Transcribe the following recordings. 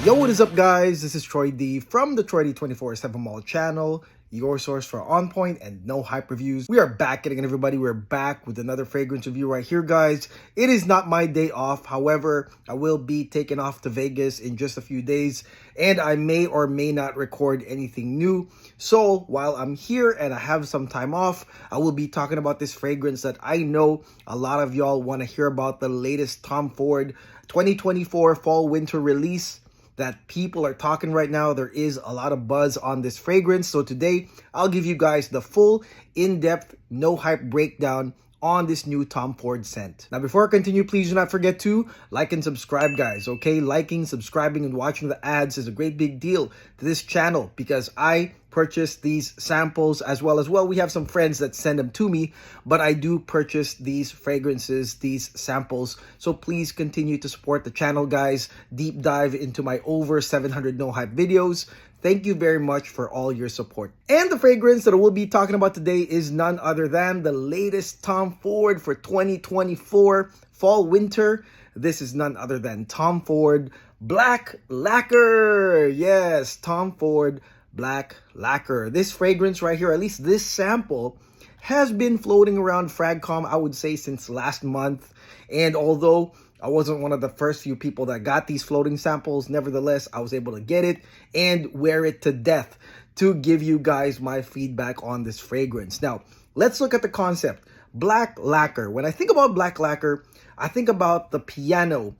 Yo, what is up, guys? This is Troy D from the Troy D 24/7 Mall channel, your source for on point and no hype reviews. We are back again, everybody. We're back with another fragrance review right here, guys. It is not my day off. However, I will be taking off to Vegas in just a few days, and I may or may not record anything new. So while I'm here and I have some time off, I will be talking about this fragrance that I know a lot of y'all want to hear about, the latest Tom Ford 2024 fall winter release that people are talking right now. There is a lot of buzz on this fragrance. So today, I'll give you guys the full, in-depth, no hype breakdown on this new Tom Ford scent. Now, before I continue, please do not forget to like and subscribe, guys, okay? Liking, subscribing, and watching the ads is a great big deal to this channel because I purchase these samples as well. We have some friends that send them to me, but I do purchase these fragrances, these samples. So please continue to support the channel, guys. Deep dive into my over 700 no hype videos. Thank you very much for all your support. And the fragrance that we'll be talking about today is none other than the latest Tom Ford for 2024 fall winter. This is none other than Tom Ford Black Lacquer. Yes, Tom Ford Black Lacquer. This fragrance right here, at least this sample, has been floating around Fragcom, I would say, since last month. And although I wasn't one of the first few people that got these floating samples, nevertheless, I was able to get it and wear it to death to give you guys my feedback on this fragrance. Now, let's look at the concept. Black Lacquer. When I think about Black Lacquer, I think about the piano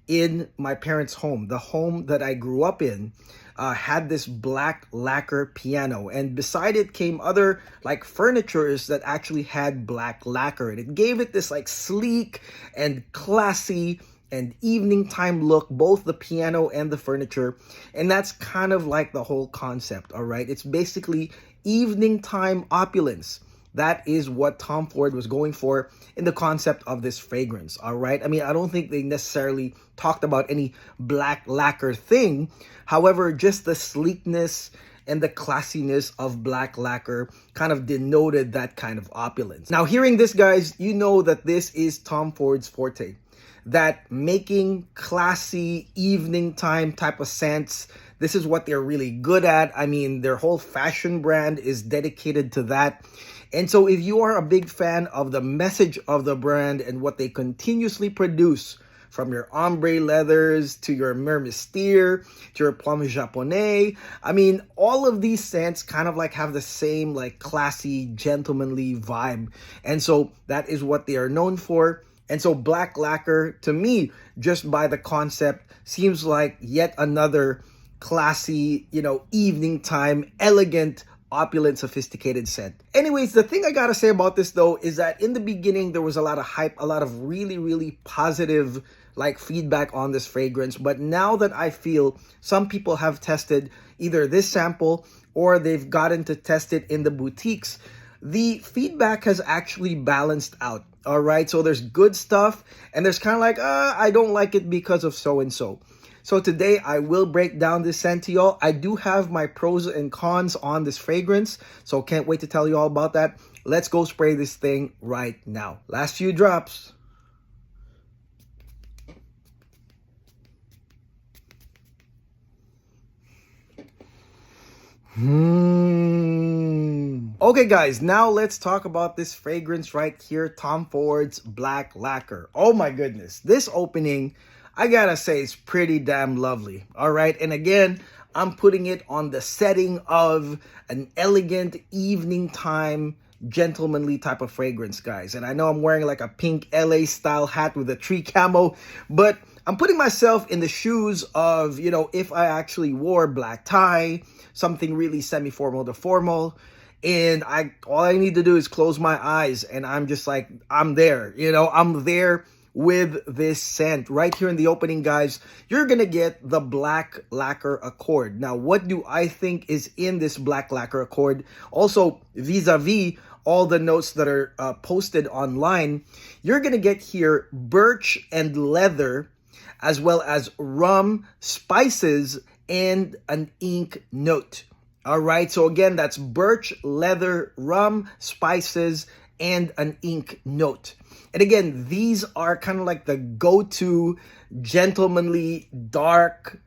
in my parents' home. The home that I grew up in had this black lacquer piano, and beside it came other like furnitures that actually had black lacquer, and it gave it this like sleek and classy and evening time look, both the piano and the furniture. And that's kind of like the whole concept. All right, it's basically evening time opulence. That is what Tom Ford was going for in the concept of this fragrance, all right? I mean, I don't think they necessarily talked about any black lacquer thing. However, just the sleekness and the classiness of black lacquer kind of denoted that kind of opulence. Now, hearing this, guys, you know that this is Tom Ford's forte. That making classy evening time type of scents, this is what they're really good at. I mean, their whole fashion brand is dedicated to that. And so if you are a big fan of the message of the brand and what they continuously produce, from your ombre leathers to your Mer Mystère to your Plum Japonais, I mean, all of these scents kind of like have the same like classy, gentlemanly vibe. And so that is what they are known for. And so Black Lacquer, to me, just by the concept, seems like yet another classy, evening time, elegant, opulent, sophisticated scent. Anyways, the thing I gotta say about this though is that in the beginning there was a lot of hype, a lot of really positive like feedback on this fragrance. But now that I feel some people have tested either this sample or they've gotten to test it in the boutiques, the feedback has actually balanced out. All right, so there's good stuff and there's kind of like, I don't like it because of so and so. So today I will break down this scent to y'all. I do have my pros and cons on this fragrance, so can't wait to tell you all about that. Let's go spray this thing right now. Last few drops. Okay, guys, now let's talk about this fragrance right here, Tom Ford's Black Lacquer. Oh my goodness, this opening, I gotta say, it's pretty damn lovely. All right, and again, I'm putting it on the setting of an elegant evening time, gentlemanly type of fragrance, guys. And I know I'm wearing like a pink LA style hat with a tree camo, but I'm putting myself in the shoes of, if I actually wore black tie, something really semi-formal to formal, and all I need to do is close my eyes and I'm just like, I'm there, I'm there with this scent. Right here in the opening, guys, you're gonna get the Black Lacquer Accord. Now, what do I think is in this Black Lacquer Accord? Also, vis-a-vis all the notes that are posted online, you're gonna get here birch and leather, as well as rum, spices, and an ink note. All right, so again, that's birch, leather, rum, spices, and an ink note. And again, these are kind of like the go-to gentlemanly, dark,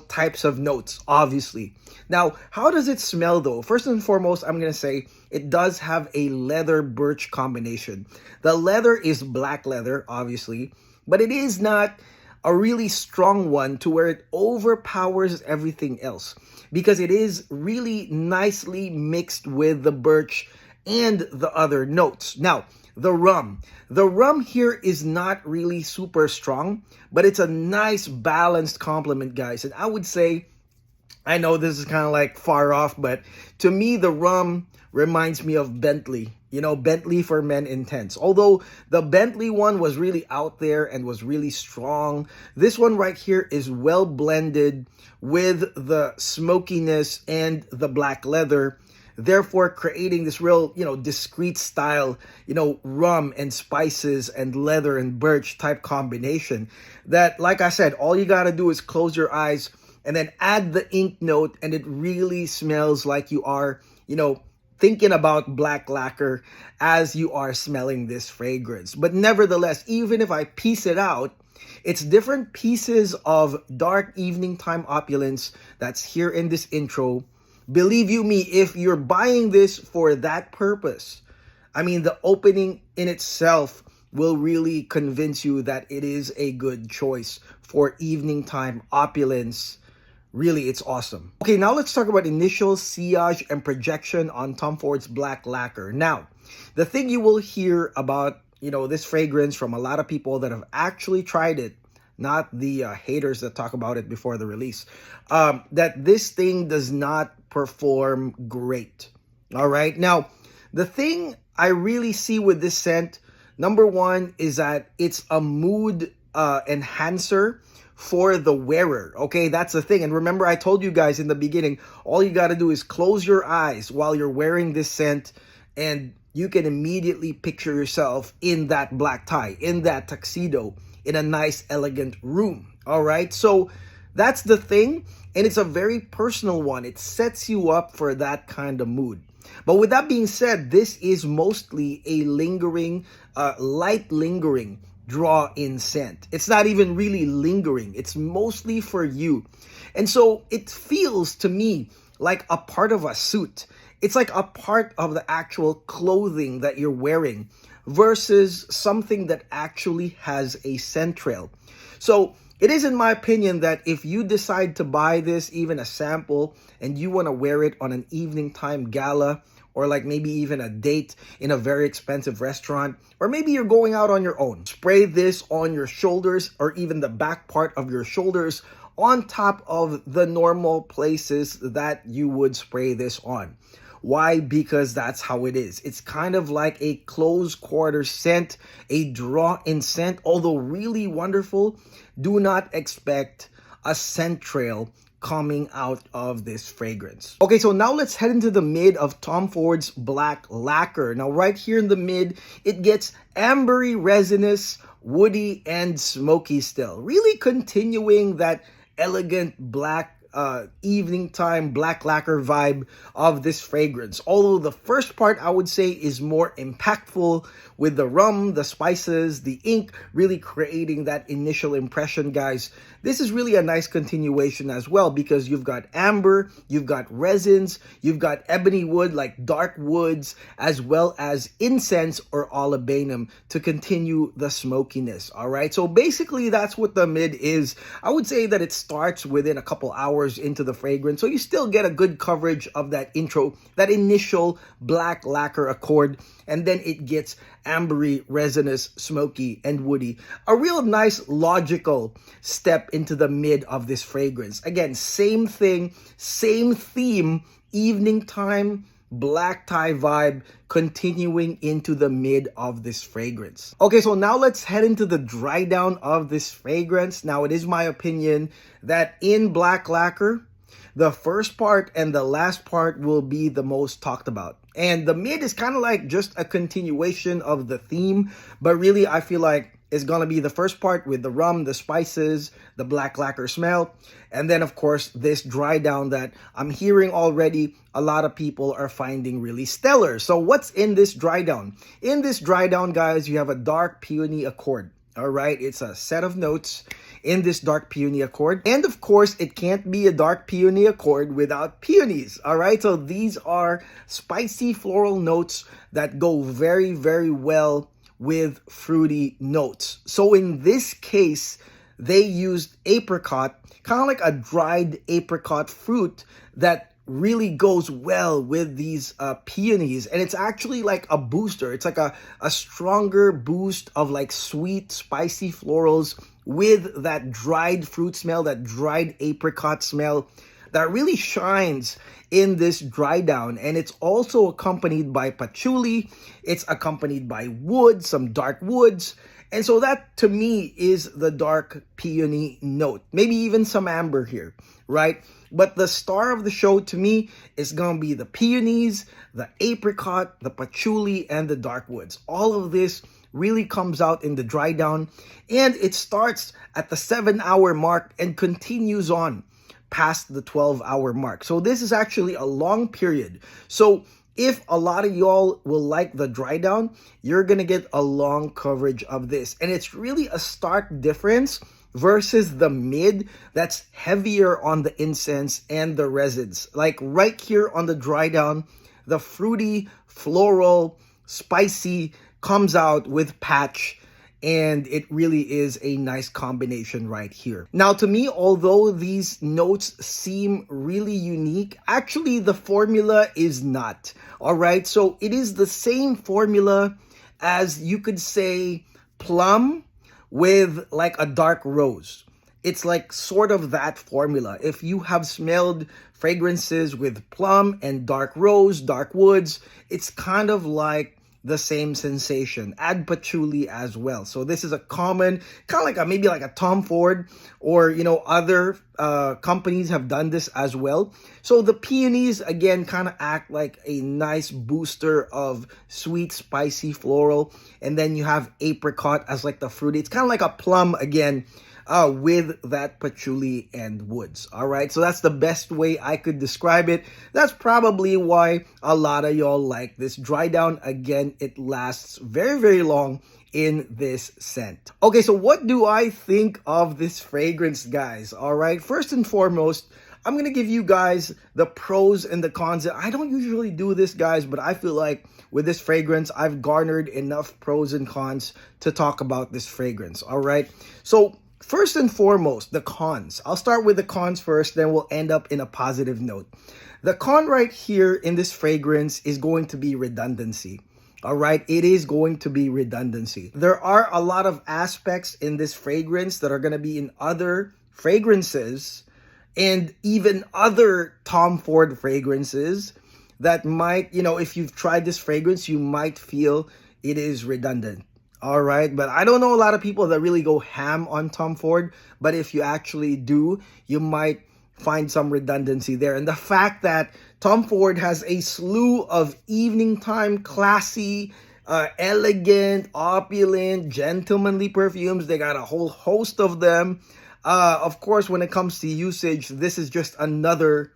types of notes, obviously. Now, how does it smell though? First and foremost, I'm going to say it does have a leather birch combination. The leather is black leather, obviously, but it is not a really strong one to where it overpowers everything else, because it is really nicely mixed with the birch and the other notes. Now, the rum. The rum here is not really super strong, but it's a nice balanced complement, guys. And I would say, I know this is kind of like far off, but to me, the rum reminds me of Bentley. Bentley for Men Intense. Although the Bentley one was really out there and was really strong, this one right here is well blended with the smokiness and the black leather, therefore creating this real, discreet style, rum and spices and leather and birch type combination that, like I said, all you got to do is close your eyes and then add the ink note, and it really smells like you are, thinking about black lacquer as you are smelling this fragrance. But nevertheless, even if I piece it out, it's different pieces of dark evening time opulence that's here in this intro. Believe you me, if you're buying this for that purpose, I mean, the opening in itself will really convince you that it is a good choice for evening time opulence. Really, it's awesome. Okay, now let's talk about initial sillage and projection on Tom Ford's black lacquer. Now, the thing you will hear about, this fragrance from a lot of people that have actually tried it, not the haters that talk about it before the release, that this thing does not perform great. All right. Now, the thing I really see with this scent, number one, is that it's a mood enhancer for the wearer. Okay, that's the thing. And remember, I told you guys in the beginning, all you got to do is close your eyes while you're wearing this scent, and you can immediately picture yourself in that black tie, in that tuxedo, in a nice, elegant room. All right, so that's the thing. And it's a very personal one. It sets you up for that kind of mood. But with that being said, this is mostly a lingering, light lingering draw-in scent. It's not even really lingering. It's mostly for you. And so it feels to me like a part of a suit. It's like a part of the actual clothing that you're wearing versus something that actually has a scent trail. So it is, in my opinion, that if you decide to buy this, even a sample, and you want to wear it on an evening time gala, or like maybe even a date in a very expensive restaurant, or maybe you're going out on your own, spray this on your shoulders or even the back part of your shoulders on top of the normal places that you would spray this on. Why? Because that's how it is. It's kind of like a close quarter scent, a draw-in scent, although really wonderful. Do not expect a scent trail coming out of this fragrance. Okay, so now let's head into the mid of Tom Ford's black lacquer. Now right here in the mid, it gets ambery, resinous, woody, and smoky still. Really continuing that elegant black evening time black lacquer vibe of this fragrance. Although the first part I would say is more impactful with the rum, the spices, the ink really creating that initial impression, guys. This is really a nice continuation as well because you've got amber, you've got resins, you've got ebony wood, like dark woods, as well as incense or olibanum to continue the smokiness. All right, so basically that's what the mid is. I would say that it starts within a couple hours into the fragrance, so you still get a good coverage of that intro, that initial black lacquer accord, and then it gets ambery, resinous, smoky, and woody. A real nice logical step into the mid of this fragrance. Again, same thing, same theme, evening time, black tie vibe, continuing into the mid of this fragrance. Okay, so now let's head into the dry down of this fragrance. Now, it is my opinion that in black lacquer, the first part and the last part will be the most talked about. And the mid is kind of like just a continuation of the theme, but really I feel like it's going to be the first part with the rum, the spices, the black lacquer smell, and then of course this dry down that I'm hearing already a lot of people are finding really stellar. So what's in this dry down? In this dry down, guys, you have a dark peony accord. All right, it's a set of notes. in this dark peony accord. And of course, it can't be a dark peony accord without peonies. All right, so these are spicy floral notes that go very, very well with fruity notes. So in this case, they used apricot, kind of like a dried apricot fruit that really goes well with these peonies, and it's actually like a booster. It's like a stronger boost of like sweet spicy florals with that dried fruit smell, that dried apricot smell that really shines in this dry down. And it's also accompanied by patchouli, it's accompanied by wood, some dark woods. And so that to me is the dark peony note, maybe even some amber here, right? But the star of the show to me is going to be the peonies, the apricot, the patchouli, and the dark woods. All of this really comes out in the dry down, and it starts at the 7-hour mark and continues on past the 12-hour mark. So this is actually a long period. So if a lot of y'all will like the dry down, you're going to get a long coverage of this. And it's really a stark difference versus the mid that's heavier on the incense and the resins. Like right here on the dry down, the fruity, floral, spicy comes out with patch, and it really is a nice combination right here. Now, to me, although these notes seem really unique, actually the formula is not. All right, so it is the same formula as, you could say, plum with like a dark rose. It's like sort of that formula. If you have smelled fragrances with plum and dark rose, dark woods, it's kind of like the same sensation. Add patchouli as well. So this is a common, kind of like a, maybe like a Tom Ford, or, you know, other companies have done this as well. So the peonies, again, kind of act like a nice booster of sweet, spicy floral. And then you have apricot as like the fruity. It's kind of like a plum again, with that patchouli and woods. All right, so that's the best way I could describe it. That's probably why a lot of y'all like this dry down. Again, it lasts very, very long in this scent. Okay, so what do I think of this fragrance, guys? All right, first and foremost, I'm going to give you guys the pros and the cons. I don't usually do this, guys, but I feel like with this fragrance, I've garnered enough pros and cons to talk about this fragrance. All right, so first and foremost, the cons. I'll start with the cons first, then we'll end up in a positive note. The con right here in this fragrance is going to be redundancy. All right, it is going to be redundancy. There are a lot of aspects in this fragrance that are going to be in other fragrances and even other Tom Ford fragrances that might, you know, if you've tried this fragrance, you might feel it is redundant. All right, but I don't know a lot of people that really go ham on Tom Ford, but if you actually do, you might find some redundancy there. And the fact that Tom Ford has a slew of evening time, classy, elegant, opulent, gentlemanly perfumes. They got a whole host of them. Of course, when it comes to usage, this is just another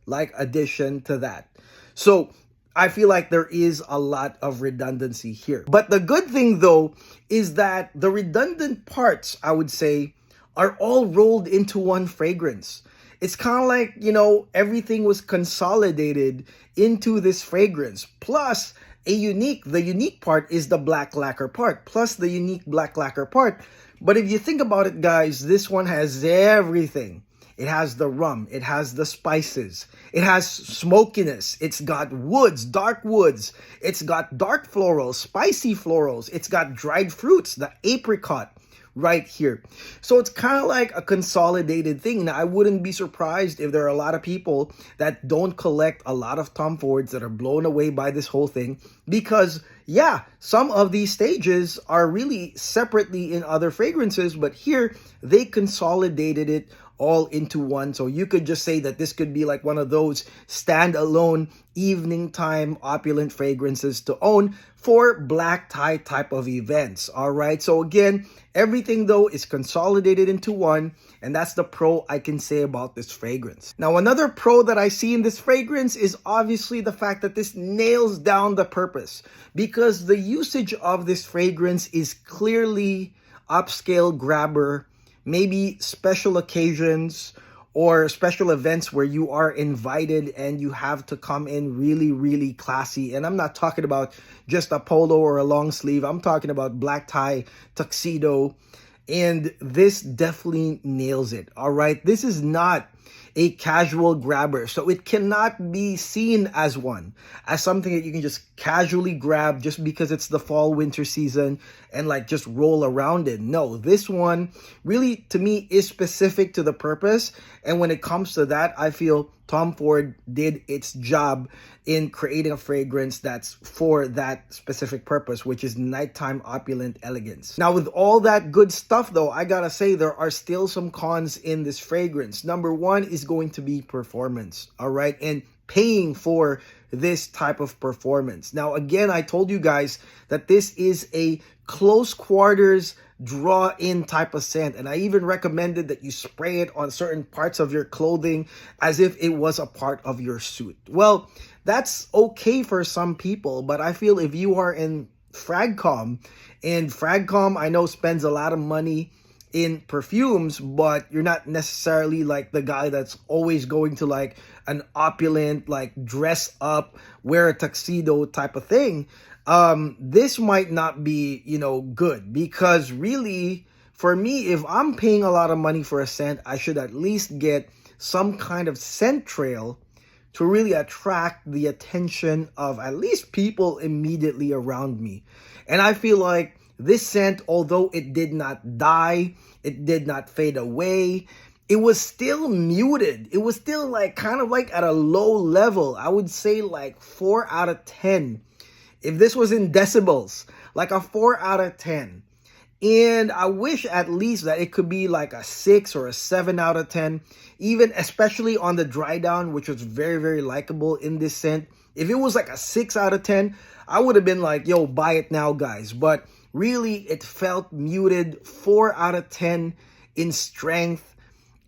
like addition to that. So I feel like there is a lot of redundancy here. But the good thing, though, is that the redundant parts, I would say, are all rolled into one fragrance. It's kind of like, you know, everything was consolidated into this fragrance. Plus, the unique part is the black lacquer part. Plus, the unique black lacquer part. But if you think about it, guys, this one has everything. It has the rum. It has the spices. It has smokiness. It's got woods, dark woods. It's got dark florals, spicy florals. It's got dried fruits, the apricot right here. So it's kind of like a consolidated thing. Now, I wouldn't be surprised if there are a lot of people that don't collect a lot of Tom Fords that are blown away by this whole thing because, yeah, some of these stages are really separately in other fragrances, but here they consolidated it all into one. So you could just say that this could be like one of those standalone evening time opulent fragrances to own for black tie type of events. All right. So again, everything though is consolidated into one, and that's the pro I can say about this fragrance. Now, another pro that I see in this fragrance is obviously the fact that this nails down the purpose, because the usage of this fragrance is clearly upscale grabber maybe special occasions or special events where you are invited and you have to come in really, really classy. And I'm not talking about just a polo or a long sleeve. I'm talking about black tie, tuxedo. And this definitely nails it. All right. This is not a casual grabber. So it cannot be seen as one, as something that you can just casually grab just because it's the fall winter season and like just roll around it. No, this one really to me is specific to the purpose. And when it comes to that, I feel Tom Ford did its job in creating a fragrance that's for that specific purpose, which is nighttime opulent elegance. Now, with all that good stuff though, I gotta say there are still some cons in this fragrance. Number one is going to be performance, all right? And paying for this type of performance. Now, again, I told you guys that this is a close quarters draw in type of scent, and I even recommended that you spray it on certain parts of your clothing as if it was a part of your suit. Well, that's okay for some people, but I feel if you are in Fragcom, and Fragcom I know spends a lot of money in perfumes, but you're not necessarily like the guy that's always going to like an opulent, like dress up, wear a tuxedo type of thing. This might not be, good, because really for me, if I'm paying a lot of money for a scent, I should at least get some kind of scent trail to really attract the attention of at least people immediately around me. And I feel like this scent, although it did not die, it did not fade away, it was still muted. It was still like kind of like at a low level. I would say like 4 out of 10. If this was in decibels, like a 4 out of 10. And I wish at least that it could be like a 6 or a 7 out of 10, even especially on the dry down, which was very, very likable in this scent. If it was like a 6 out of 10, I would have been like, yo, buy it now, guys. But really, it felt muted, 4 out of 10 in strength.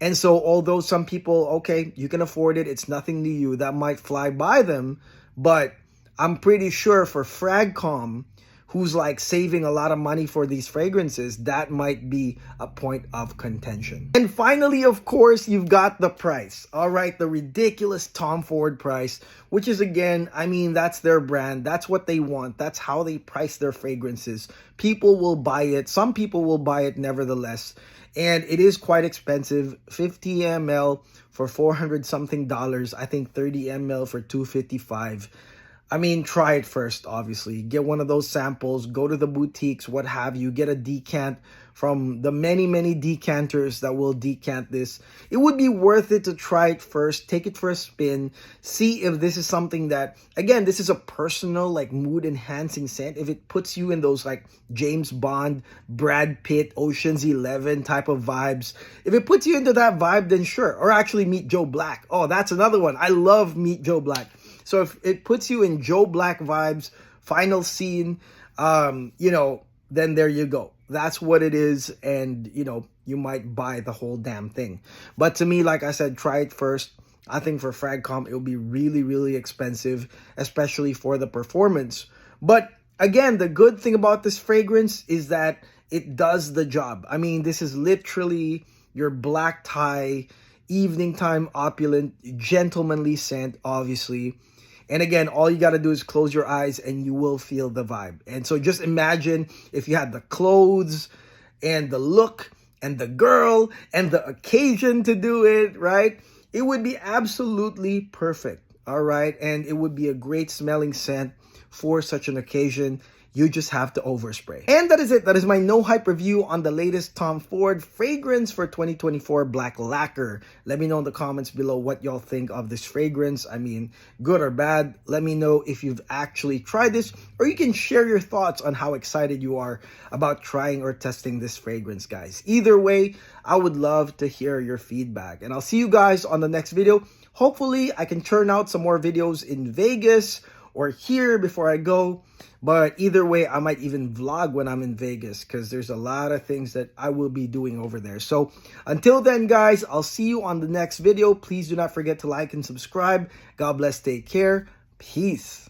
And so although some people, okay, you can afford it, it's nothing to you, that might fly by them. But I'm pretty sure for Fragcom, who's like saving a lot of money for these fragrances, that might be a point of contention. And finally, of course, you've got the price. All right, the ridiculous Tom Ford price, which is, again, I mean, that's their brand. That's what they want. That's how they price their fragrances. People will buy it. Some people will buy it nevertheless. And it is quite expensive. 50 ml for $400 something. I think 30 ml for $255. I mean, try it first, obviously. Get one of those samples, go to the boutiques, what have you, get a decant from the many, many decanters that will decant this. It would be worth it to try it first, take it for a spin, see if this is something that, again, this is a personal, like, mood-enhancing scent. If it puts you in those, like, James Bond, Brad Pitt, Ocean's 11 type of vibes. If it puts you into that vibe, then sure. Or actually Meet Joe Black. Oh, that's another one. I love Meet Joe Black. So if it puts you in Joe Black vibes, final scene, then there you go. That's what it is. And, you might buy the whole damn thing. But to me, like I said, try it first. I think for Fragcom, it will be really, really expensive, especially for the performance. But again, the good thing about this fragrance is that it does the job. I mean, this is literally your black tie, evening time opulent, gentlemanly scent, obviously. And again, all you got to do is close your eyes and you will feel the vibe. And so just imagine if you had the clothes and the look and the girl and the occasion to do it, right? It would be absolutely perfect, all right? And it would be a great smelling scent for such an occasion. You just have to overspray. And that is it. That is my no hype review on the latest Tom Ford fragrance for 2024 Black Lacquer. Let me know in the comments below what y'all think of this fragrance. I mean, good or bad. Let me know if you've actually tried this, or you can share your thoughts on how excited you are about trying or testing this fragrance, guys. Either way, I would love to hear your feedback. And I'll see you guys on the next video. Hopefully, I can churn out some more videos in Vegas or here before I go. But either way, I might even vlog when I'm in Vegas because there's a lot of things that I will be doing over there. So until then, guys, I'll see you on the next video. Please do not forget to like and subscribe. God bless. Take care. Peace.